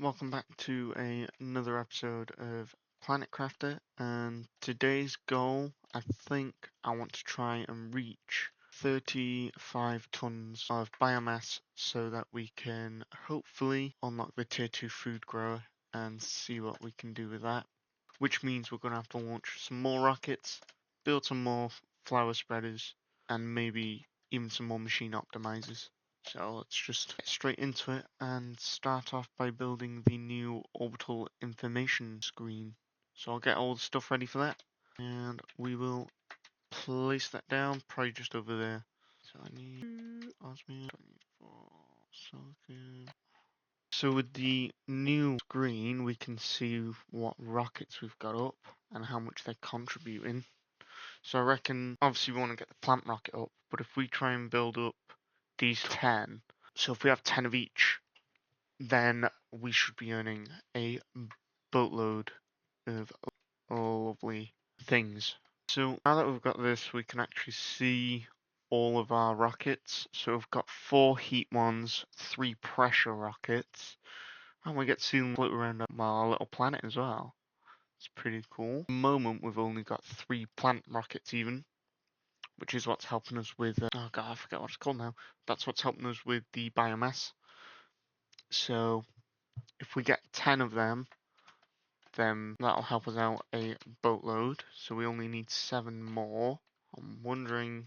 Welcome back to another episode of Planet Crafter, and today's goal, I think I want to try and reach 35 tons of biomass so that we can hopefully unlock the tier 2 food grower and see what we can do with that. Which means we're going to have to launch some more rockets, build some more flower spreaders, and maybe even some more machine optimizers. So let's just get straight into it and start off by building the new orbital information screen. So I'll get all the stuff ready for that, and we will place that down probably just over there. So I need osmium, 24 silicon. So with the new screen, we can see what rockets we've got up and how much they're contributing. So I reckon, obviously we want to get the plant rocket up, but if we try and build up these 10, so if we have 10 of each, then we should be earning a boatload of lovely things. So now that we've got this, we can actually see all of our rockets. So we've got 4 heat ones, 3 pressure rockets, and we get to see them float around our little planet as well. It's pretty cool. At the moment, we've only got 3 plant rockets even, which is what's helping us with, oh god, I forget what it's called now. That's what's helping us with the biomass. So if we get 10 of them, then that'll help us out a boatload. So we only need 7 more. I'm wondering,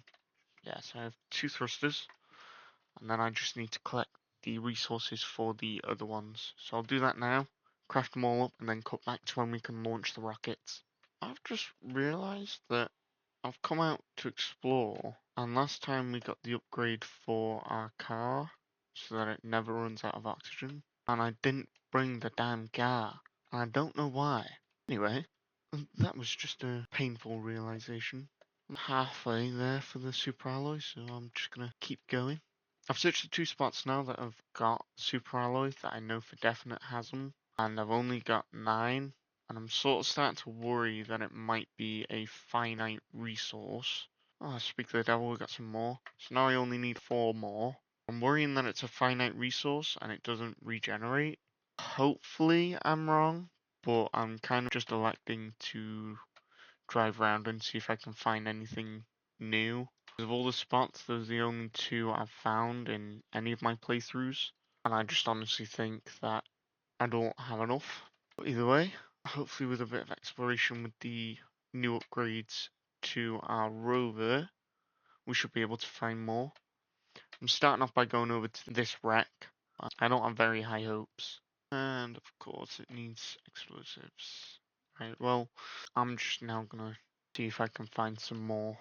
yes, I have 2 thrusters, and then I just need to collect the resources for the other ones. So I'll do that now, craft them all up, and then cut back to when we can launch the rockets. I've just realised that I've come out to explore, and last time we got the upgrade for our car so that it never runs out of oxygen, and I didn't bring the damn car, and I don't know why. Anyway, that was just a painful realization. I'm halfway there for the super alloy, so I'm just gonna keep going. I've searched the 2 spots now that have got super alloy that I know for definite has them, and I've only got 9. And I'm sort of starting to worry that it might be a finite resource. Oh, speak to the devil, we got some more. So now I only need 4 more. I'm worrying that it's a finite resource and it doesn't regenerate. Hopefully I'm wrong, but I'm kind of just electing to drive around and see if I can find anything new. Of all the spots, those are the only 2 I've found in any of my playthroughs. And I just honestly think that I don't have enough. But either way, hopefully with a bit of exploration with the new upgrades to our rover, we should be able to find more. I'm starting off by going over to this wreck. I don't have very high hopes. And of course it needs explosives. Right, well, I'm just now gonna see if I can find some more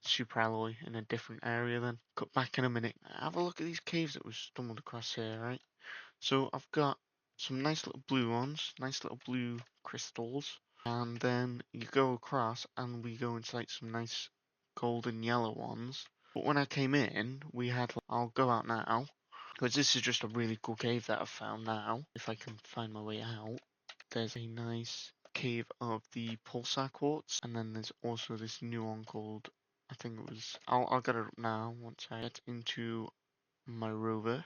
super alloy in a different area then. Cut back in a minute. Have a look at these caves that we've stumbled across here, right? So I've got some nice little blue ones, nice little blue crystals, and then you go across and we go into like some nice golden yellow ones. But when I came in, we had, I'll go out now, because this is just a really cool cave that I've found now, if I can find my way out. There's a nice cave of the pulsar quartz, and then there's also this new one called, I think it was, I'll get it up now once I get into my rover.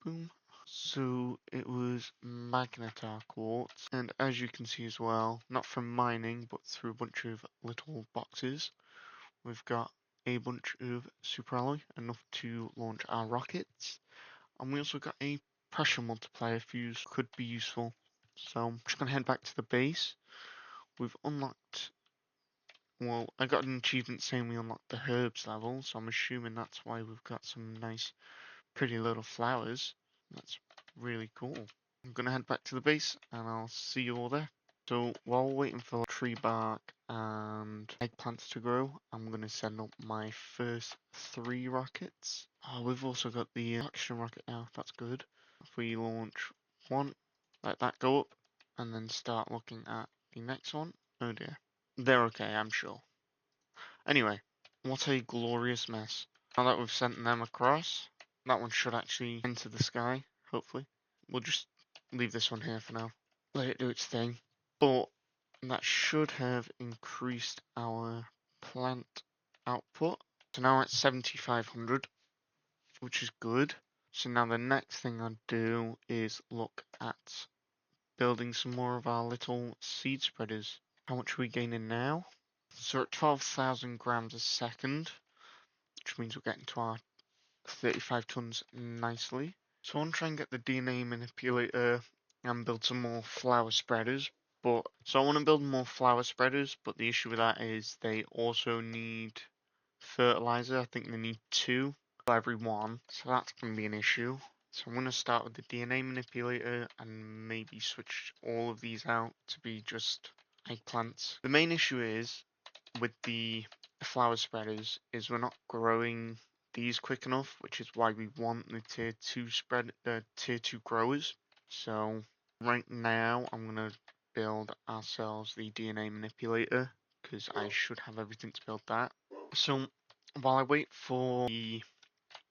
Boom. So it was magnetar quartz, and as you can see as well, not from mining, but through a bunch of little boxes, we've got a bunch of super alloy, enough to launch our rockets, and we also got a pressure multiplier fuse, could be useful. So I'm just gonna head back to the base. We've unlocked, well, I got an achievement saying we unlocked the herbs level, so I'm assuming that's why we've got some nice, pretty little flowers. That's really cool. I'm gonna head back to the base and I'll see you all there. So while we're waiting for tree bark and eggplants to grow, I'm gonna send up my first 3 rockets. We've also got the oxygen rocket now, that's good. If we launch 1, let that go up, and then start looking at the next one. Oh dear. They're okay, I'm sure. Anyway, what a glorious mess. Now that we've sent them across, that one should actually enter the sky, hopefully. We'll just leave this one here for now. Let it do its thing. But that should have increased our plant output. So now it's 7,500, which is good. So now the next thing I'll do is look at building some more of our little seed spreaders. How much are we gaining now? So we're at 12,000 grams a second, which means we're getting to our 35 tons nicely. So I want to try and get the DNA manipulator and build some more flower spreaders. So I want to build more flower spreaders, but the issue with that is they also need fertilizer. I think they need 2 for every 1, so that's going to be an issue. So I'm going to start with the DNA manipulator and maybe switch all of these out to be just eggplants. The main issue is with the flower spreaders is we're not growing these quick enough, which is why we want the tier 2 growers. So right now I'm going to build ourselves the DNA manipulator because I should have everything to build that. So while I wait for the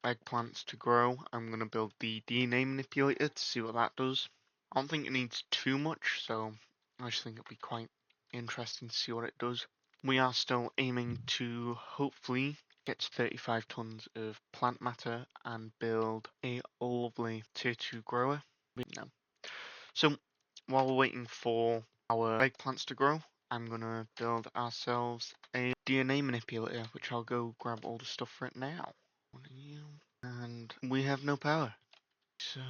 eggplants to grow, I'm going to build the DNA manipulator to see what that does. I don't think it needs too much, so I just think it'll be quite interesting to see what it does. We are still aiming to hopefully get to 35 tons of plant matter and build a lovely tier 2 grower. No. So while we're waiting for our eggplants to grow, I'm gonna build ourselves a DNA manipulator, which I'll go grab all the stuff for it now. And we have no power. So,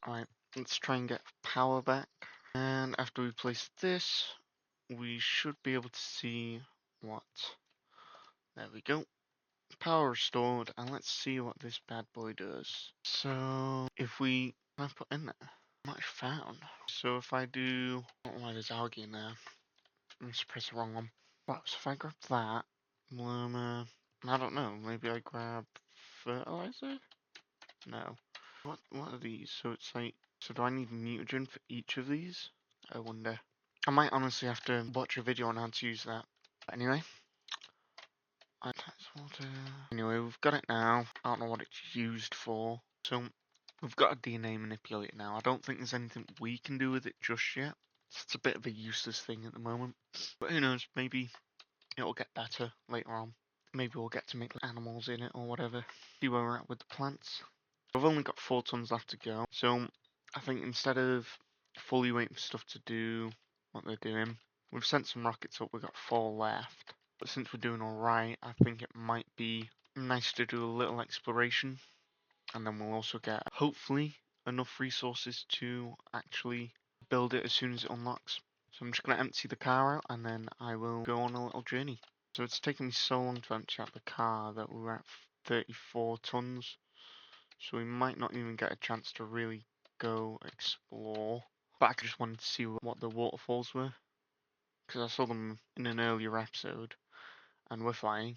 alright, let's try and get power back. And after we place this, we should be able to see what. There we go. Power restored, and let's see what this bad boy does. So, if we. I put in there? Might have found. So, if I do. I don't know why there's algae in there. I just pressed the wrong one. But so if I grab that, I don't know. Maybe I grab fertilizer? No. What are these? So it's like, so do I need mutagen for each of these? I wonder. I might honestly have to watch a video on how to use that. But anyway, water. Anyway, we've got it now. I don't know what it's used for. So we've got a DNA manipulator now. I don't think there's anything we can do with it just yet. So it's a bit of a useless thing at the moment. But who knows? Maybe it'll get better later on. Maybe we'll get to make animals in it or whatever. See where we're at with the plants. I've only got 4 tons left to go, so I think instead of fully waiting for stuff to do what they're doing, we've sent some rockets up, we've got 4 left. But since we're doing alright, I think it might be nice to do a little exploration, and then we'll also get, hopefully, enough resources to actually build it as soon as it unlocks. So I'm just going to empty the car out, and then I will go on a little journey. So it's taken me so long to empty out the car that we're at 34 tons. So we might not even get a chance to really go explore. But I just wanted to see what the waterfalls were. Because I saw them in an earlier episode. And we're flying.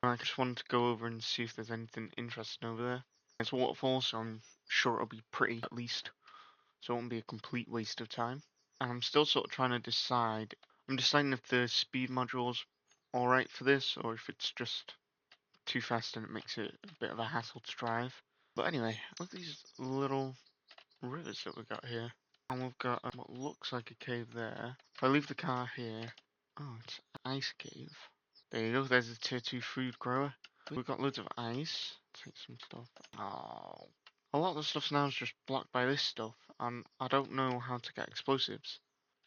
And I just wanted to go over and see if there's anything interesting over there. It's waterfalls, so I'm sure it'll be pretty at least. So it won't be a complete waste of time. And I'm still sort of trying to decide. I'm deciding if the speed module's alright for this, or if it's just too fast and it makes it a bit of a hassle to drive. But anyway, look at these little rivers that we've got here. And we've got what looks like a cave there. If I leave the car here, oh, it's an ice cave. There you go, there's a tier 2 food grower. We've got loads of ice. Take some stuff. Oh. A lot of the stuff now is just blocked by this stuff, and I don't know how to get explosives.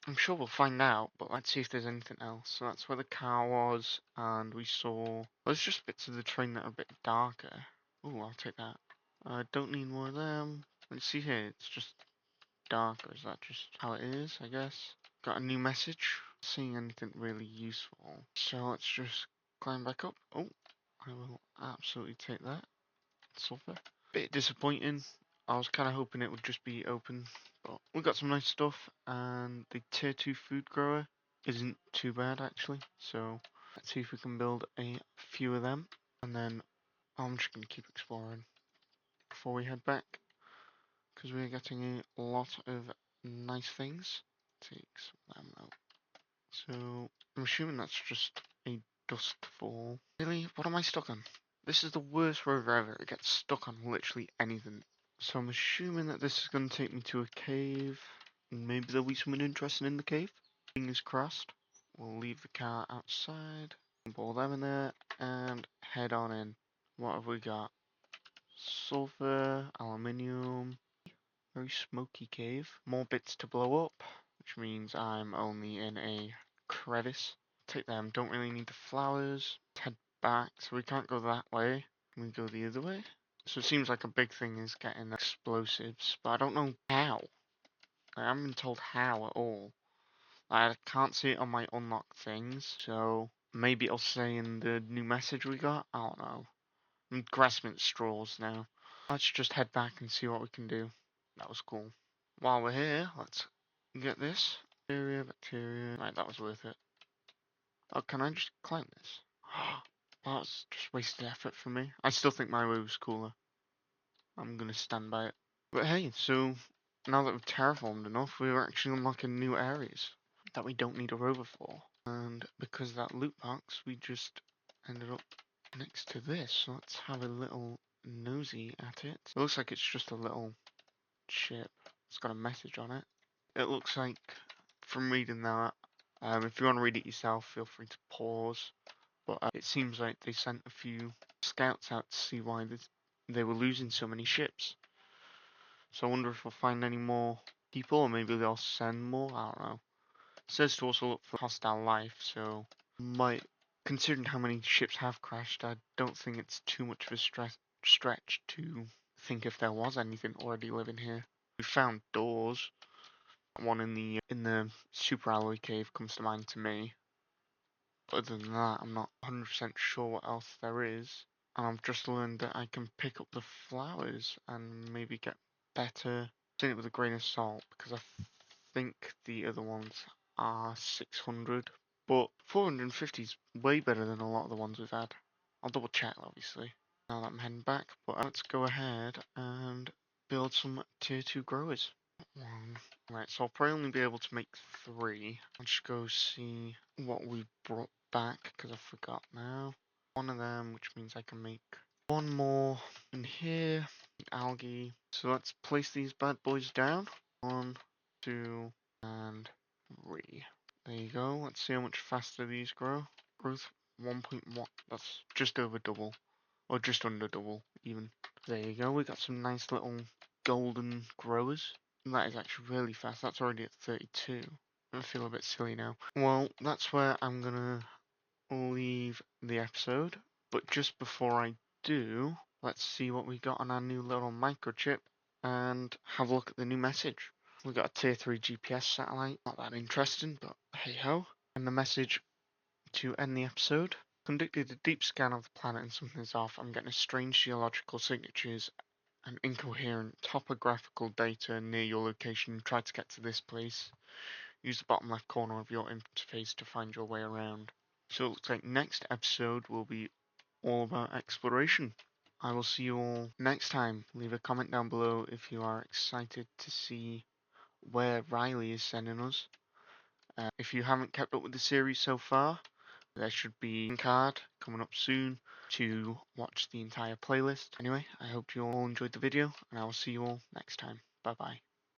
I'm sure we'll find out, but let's see if there's anything else. So that's where the car was, and we saw. There's just bits of the train that are a bit darker. Ooh, I'll take that. I don't need more of them. Let's see here, it's just dark, or is that just how it is, I guess? Got a new message. Not seeing anything really useful. So let's just climb back up. Oh, I will absolutely take that. Sulfur. Bit disappointing. I was kind of hoping it would just be open, but we got some nice stuff, and the tier 2 food grower isn't too bad actually. So let's see if we can build a few of them, and then I'm just going to keep exploring before we head back, because we're getting a lot of nice things. Take some of them out. So I'm assuming that's just a dust fall. Really? What am I stuck on? This is the worst rover ever. It gets stuck on literally anything. So I'm assuming that this is going to take me to a cave. And maybe there'll be something interesting in the cave. Fingers crossed. We'll leave the car outside. Put all them in there. And head on in. What have we got? Sulfur, aluminium. Very smoky cave. More bits to blow up. which means I'm only in a crevice. Take them, don't really need the flowers. Head back, so we can't go that way. Can we go the other way? So it seems like a big thing is getting explosives, but I don't know how. I haven't been told how at all. I can't see it on my unlocked things, so maybe it'll say in the new message we got. I don't know. I'm grasping at straws now. Let's just head back and see what we can do. That was cool. While we're here, let's get this. Bacteria. Right, that was worth it. Oh, can I just climb this? That's just wasted effort for me. I still think my way was cooler. I'm gonna stand by it. But hey, so now that we've terraformed enough, we're actually unlocking new areas that we don't need a rover for. And because of that loot box, we just ended up next to this. So let's have a little nosy at it. It looks like it's just a little ship. It's got a message on it. It looks like, from reading that, if you want to read it yourself, feel free to pause. But it seems like they sent a few scouts out to see why they were losing so many ships. So I wonder if we'll find any more people, or maybe they'll send more. I don't know. It says to also look for hostile life, so considering how many ships have crashed, I don't think it's too much of a stretch to think if there was anything already living here. We found doors. One in the super alloy cave comes to mind to me. But other than that, I'm not 100% sure what else there is. And I've just learned that I can pick up the flowers and maybe get better. Take it with a grain of salt because I think the other ones are 600. But 450 is way better than a lot of the ones we've had. I'll double check, obviously, now that I'm heading back. But let's go ahead and build some tier 2 growers. One. Right, so I'll probably only be able to make 3. I'll just go see what we brought back, because I forgot now. One of them, which means I can make one more in here. Algae. So let's place these bad boys down. 1, 2, and 3. There you go. Let's see how much faster these grow. Growth 1.1. That's just over double. Or just under double, even. There you go. We got some nice little golden growers. That is actually really fast. That's already at 32. I feel a bit silly now. Well, that's where I'm gonna leave the episode. But just before I do, let's see what we got on our new little microchip and have a look at the new message. We got a tier 3 GPS satellite. Not that interesting, but hey ho. And the message to end the episode. Conducted a deep scan of the planet and something's off. I'm getting strange geological signatures and incoherent topographical data near your location. Try to get to this place. Use the bottom left corner of your interface to find your way around. So it looks like next episode will be all about exploration. I will see you all next time. Leave a comment down below if you are excited to see where Riley is sending us. If you haven't kept up with the series so far, there should be a card coming up soon to watch the entire playlist. Anyway, I hope you all enjoyed the video, and I will see you all next time. Bye bye.